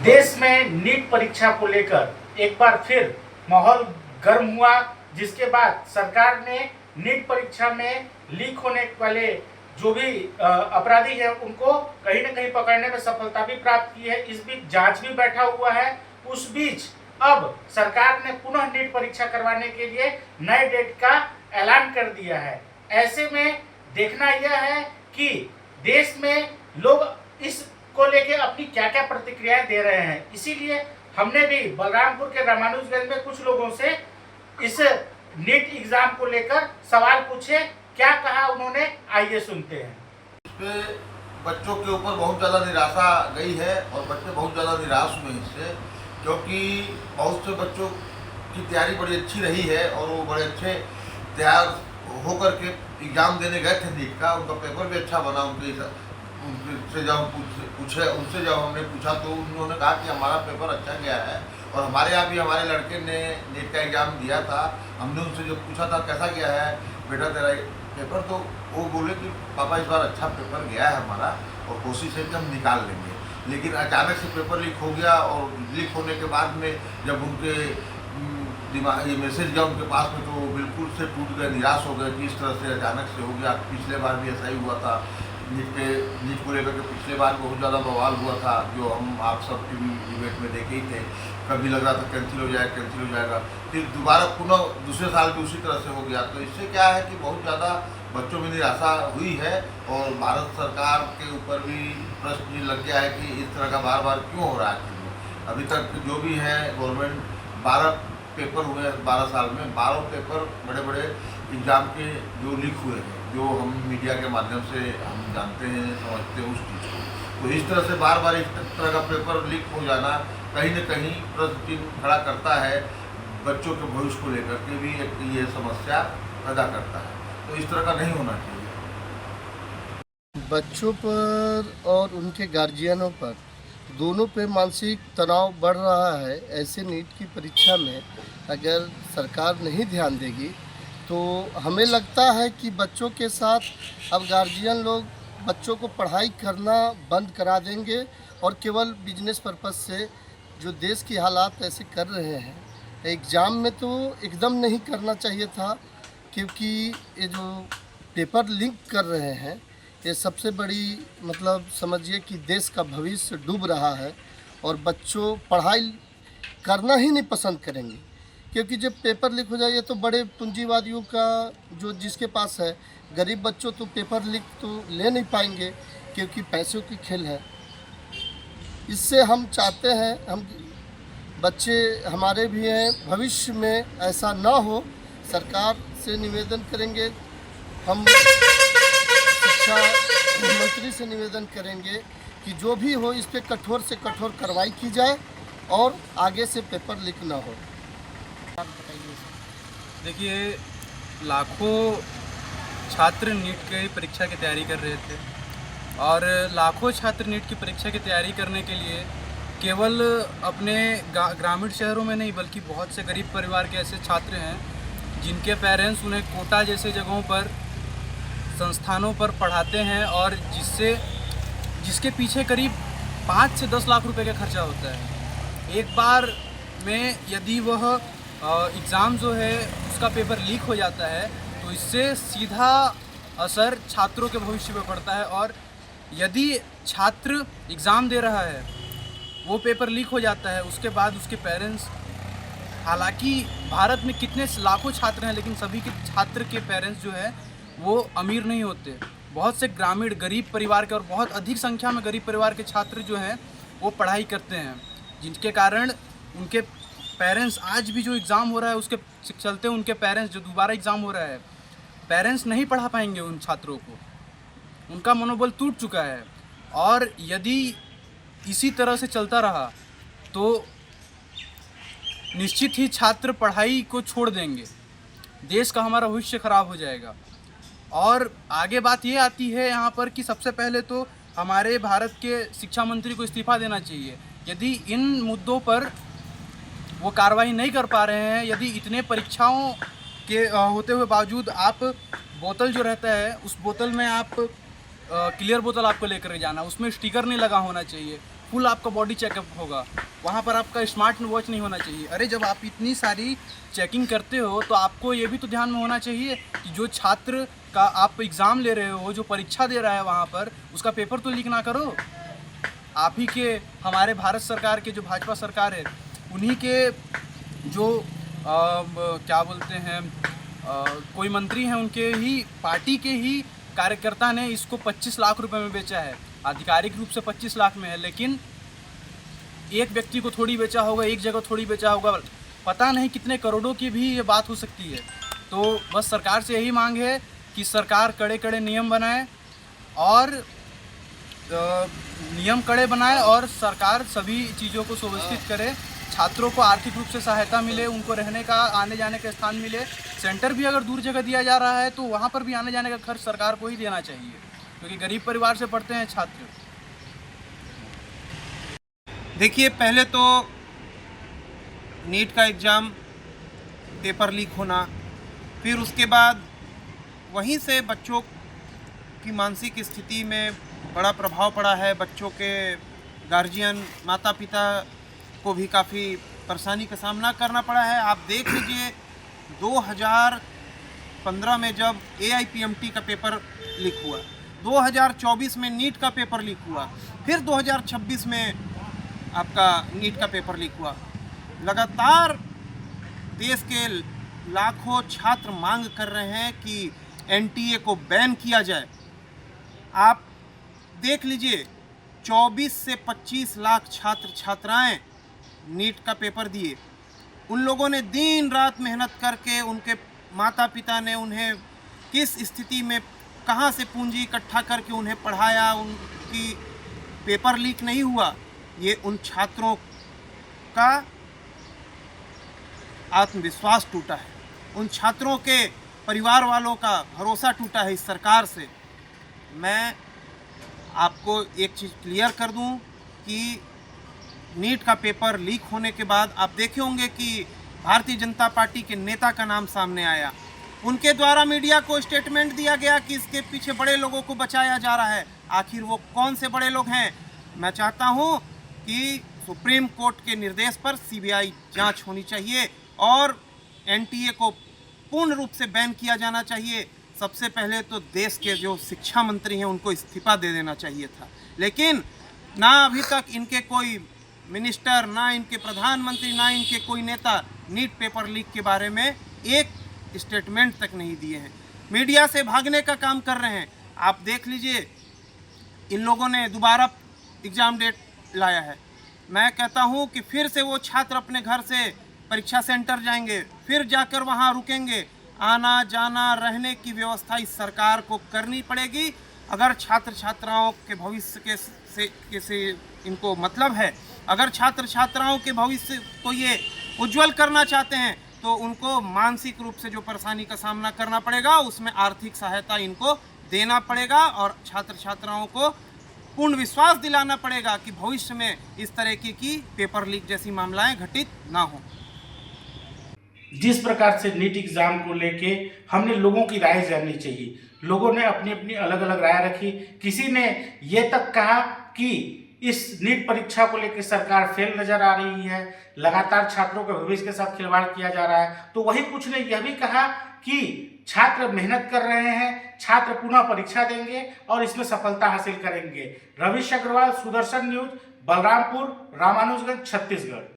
देश में नीट परीक्षा को लेकर एक बार फिर माहौल गर्म हुआ, जिसके बाद सरकार ने नीट परीक्षा में लीक होने वाले जो भी अपराधी हैं उनको कहीं न कहीं पकड़ने में सफलता भी प्राप्त की है। इस बीच जांच भी बैठा हुआ है। उस बीच अब सरकार ने पुनः नीट परीक्षा करवाने के लिए नए डेट का ऐलान कर दिया है। ऐसे में देखना यह है कि देश में लोग इसको लेके अपनी क्या क्या प्रतिक्रियाएं दे रहे हैं। इसीलिए हमने भी बलरामपुर के रामानुजगंज में कुछ लोगों से इस नीट एग्जाम को लेकर सवाल पूछे, क्या कहा उन्होंने, आइए सुनते हैं। इस पे बच्चों के ऊपर बहुत ज़्यादा निराशा गई है और बच्चे बहुत ज़्यादा निराश हुए इससे, क्योंकि बहुत से बच्चों की तैयारी बड़ी अच्छी रही है और वो बड़े अच्छे तैयार होकर के एग्ज़ाम देने गए थे नीट का। उनका पेपर भी अच्छा बना। उनसे जब हमने पूछा तो उन्होंने कहा कि हमारा पेपर अच्छा गया है और हमारे यहाँ भी हमारे लड़के ने नीट का एग्ज़ाम दिया था। हमने उनसे जब पूछा था कैसा गया है बेटा तेरा पेपर, तो वो बोले कि पापा इस बार अच्छा पेपर गया है हमारा और कोशिश है कि हम निकाल लेंगे। लेकिन अचानक से पेपर लीक हो गया और लीक होने के बाद में जब उनके दिमाग ये मैसेज गया उनके पास में, तो वो बिल्कुल से टूट गए, निराश हो गए कि इस तरह से अचानक से हो गया। पिछले बार भी ऐसा ही हुआ था नीट को लेकर के। पिछले बार बहुत ज़्यादा बवाल हुआ था, जो हम आप सब टीवी डिबेट में देखे ही थे। कभी लग रहा था कैंसिल हो जाएगा, फिर दोबारा पुनः दूसरे साल भी उसी तरह से हो गया। तो इससे क्या है कि बहुत ज़्यादा बच्चों में निराशा हुई है और भारत सरकार के ऊपर भी प्रश्न लग गया है कि इस तरह का बार बार क्यों हो रहा है। अभी तक जो भी है गवर्नमेंट 12 पेपर हुए हैं 12 साल में, 12 पेपर बड़े बड़े एग्ज़ाम के जो लीक हुए हैं, जो हम मीडिया के माध्यम से हम जानते हैं, समझते हैं उस चीज़ को। तो इस तरह से बार बार इस तरह का पेपर लीक हो जाना कहीं न कहीं प्रश्न चिन्ह खड़ा करता है। बच्चों के भविष्य को लेकर के भी एक ये समस्या पैदा करता है। तो इस तरह का नहीं होना चाहिए। बच्चों पर और उनके गार्जियनों पर दोनों पे मानसिक तनाव बढ़ रहा है। ऐसे नीट की परीक्षा में अगर सरकार नहीं ध्यान देगी तो हमें लगता है कि बच्चों के साथ अब गार्जियन लोग बच्चों को पढ़ाई करना बंद करा देंगे और केवल बिजनेस पर्पस से जो देश की हालात ऐसे कर रहे हैं। एग्ज़ाम में तो एकदम नहीं करना चाहिए था, क्योंकि ये जो पेपर लीक कर रहे हैं ये सबसे बड़ी मतलब समझिए कि देश का भविष्य डूब रहा है और बच्चों पढ़ाई करना ही नहीं पसंद करेंगे, क्योंकि जब पेपर लीक हो जाए तो बड़े पूंजीवादियों का जो जिसके पास है, गरीब बच्चों तो पेपर लीक तो ले नहीं पाएंगे क्योंकि पैसों की खेल है। इससे हम चाहते हैं, हम बच्चे हमारे भी हैं, भविष्य में ऐसा ना हो। सरकार से निवेदन करेंगे, हम शिक्षा मंत्री से निवेदन करेंगे कि जो भी हो इस पे कठोर से कठोर कार्रवाई की जाए और आगे से पेपर लीक ना हो। देखिए, लाखों छात्र नीट की परीक्षा की तैयारी कर रहे थे और लाखों छात्र नीट की परीक्षा की तैयारी करने के लिए केवल अपने ग्रामीण शहरों में नहीं बल्कि बहुत से गरीब परिवार के ऐसे छात्र हैं जिनके पेरेंट्स उन्हें कोटा जैसे जगहों पर संस्थानों पर पढ़ाते हैं और जिसके पीछे करीब 5 से 10 लाख रुपए का खर्चा होता है। एक बार में यदि वह एग्ज़ाम जो है उसका पेपर लीक हो जाता है तो इससे सीधा असर छात्रों के भविष्य पर पड़ता है। और यदि छात्र एग्ज़ाम दे रहा है, वो पेपर लीक हो जाता है, उसके बाद उसके पेरेंट्स, हालांकि भारत में कितने लाखों छात्र हैं लेकिन सभी के छात्र के पेरेंट्स जो है वो अमीर नहीं होते। बहुत से ग्रामीण गरीब परिवार के और बहुत अधिक संख्या में गरीब परिवार के छात्र जो हैं वो पढ़ाई करते हैं, जिनके कारण उनके पेरेंट्स आज भी जो एग्ज़ाम हो रहा है उसके चलते उनके पेरेंट्स जो दोबारा एग्ज़ाम हो रहा है, पेरेंट्स नहीं पढ़ा पाएंगे उन छात्रों को, उनका मनोबल टूट चुका है। और यदि इसी तरह से चलता रहा तो निश्चित ही छात्र पढ़ाई को छोड़ देंगे, देश का हमारा भविष्य खराब हो जाएगा। और आगे बात ये आती है यहाँ पर कि सबसे पहले तो हमारे भारत के शिक्षा मंत्री को इस्तीफ़ा देना चाहिए। यदि इन मुद्दों पर वो कार्रवाई नहीं कर पा रहे हैं, यदि इतने परीक्षाओं के होते हुए बावजूद आप बोतल जो रहता है उस बोतल में आप क्लियर बोतल आपको लेकर जाना, उसमें स्टिकर नहीं लगा होना चाहिए, फुल आपका बॉडी चेकअप होगा, वहाँ पर आपका स्मार्ट वॉच नहीं होना चाहिए। अरे जब आप इतनी सारी चेकिंग करते हो तो आपको ये भी तो ध्यान में होना चाहिए कि जो छात्र का आप एग्ज़ाम ले रहे हो, जो परीक्षा दे रहा है वहाँ पर, उसका पेपर तो लीक ना करो। आप ही के, हमारे भारत सरकार के, जो भाजपा सरकार है, उन्हीं के जो क्या बोलते हैं, कोई मंत्री हैं, उनके ही पार्टी के ही कार्यकर्ता ने इसको 25 लाख रुपए में बेचा है। आधिकारिक रूप से 25 लाख में है, लेकिन एक व्यक्ति को थोड़ी बेचा होगा, एक जगह थोड़ी बेचा होगा, पता नहीं कितने करोड़ों की भी ये बात हो सकती है। तो बस सरकार से यही मांग है कि सरकार कड़े कड़े नियम बनाए और सरकार सभी चीज़ों को सुव्यवस्थित करे, छात्रों को आर्थिक रूप से सहायता मिले, उनको रहने का, आने जाने का स्थान मिले। सेंटर भी अगर दूर जगह दिया जा रहा है तो वहाँ पर भी आने जाने का खर्च सरकार को ही देना चाहिए, क्योंकि गरीब परिवार से पढ़ते हैं छात्र। देखिए, पहले तो नीट का एग्ज़ाम पेपर लीक होना, फिर उसके बाद वहीं से बच्चों की मानसिक स्थिति में बड़ा प्रभाव पड़ा है। बच्चों के गार्जियन, माता पिता को भी काफ़ी परेशानी का सामना करना पड़ा है। आप देख लीजिए, 2015 में जब AIPMT का पेपर लीक हुआ, 2024 में नीट का पेपर लीक हुआ, फिर 2026 में आपका नीट का पेपर लीक हुआ। लगातार देश के लाखों छात्र मांग कर रहे हैं कि NTA को बैन किया जाए। आप देख लीजिए, 24 से 25 लाख छात्र छात्राएं नीट का पेपर दिए। उन लोगों ने दिन रात मेहनत करके, उनके माता पिता ने उन्हें किस स्थिति में, कहां से पूंजी इकट्ठा करके उन्हें पढ़ाया, उनकी पेपर लीक नहीं हुआ। ये उन छात्रों का आत्मविश्वास टूटा है, उन छात्रों के परिवार वालों का भरोसा टूटा है इस सरकार से। मैं आपको एक चीज़ क्लियर कर दूं कि नीट का पेपर लीक होने के बाद आप देखे होंगे कि भारतीय जनता पार्टी के नेता का नाम सामने आया। उनके द्वारा मीडिया को स्टेटमेंट दिया गया कि इसके पीछे बड़े लोगों को बचाया जा रहा है। आखिर वो कौन से बड़े लोग हैं? मैं चाहता हूं कि सुप्रीम कोर्ट के निर्देश पर CBI जांच होनी चाहिए और NTA को पूर्ण रूप से बैन किया जाना चाहिए। सबसे पहले तो देश के जो शिक्षा मंत्री हैं उनको इस्तीफा दे देना चाहिए था, लेकिन ना अभी तक इनके कोई मिनिस्टर, ना इनके प्रधानमंत्री, ना इनके कोई नेता नीट पेपर लीक के बारे में एक स्टेटमेंट तक नहीं दिए हैं। मीडिया से भागने का काम कर रहे हैं। आप देख लीजिए, इन लोगों ने दोबारा एग्ज़ाम डेट लाया है। मैं कहता हूं कि फिर से वो छात्र अपने घर से परीक्षा सेंटर जाएंगे, फिर जाकर वहां रुकेंगे। आना जाना रहने की व्यवस्था इस सरकार को करनी पड़ेगी। अगर छात्र छात्राओं के भविष्य से इनको मतलब है, अगर छात्र छात्राओं के भविष्य को ये उज्जवल करना चाहते हैं, तो उनको मानसिक रूप से जो परेशानी का सामना करना पड़ेगा, उसमें आर्थिक सहायता इनको देना पड़ेगा और छात्र छात्राओं को पूर्ण विश्वास दिलाना पड़ेगा कि भविष्य में इस तरह की पेपर लीक जैसी मामलाएं घटित ना हो। जिस प्रकार से नीट एग्जाम को लेके हमने लोगों की राय जाननी चाहिए, लोगों ने अपनी अपनी अलग अलग राय रखी। किसी ने ये तक कहा कि इस नीट परीक्षा को लेकर सरकार फेल नजर आ रही है, लगातार छात्रों के भविष्य के साथ खिलवाड़ किया जा रहा है। तो वही कुछ ने यह भी कहा कि छात्र मेहनत कर रहे हैं, छात्र पुनः परीक्षा देंगे और इसमें सफलता हासिल करेंगे। रविश अग्रवाल, सुदर्शन न्यूज, बलरामपुर, रामानुजगंज, छत्तीसगढ़।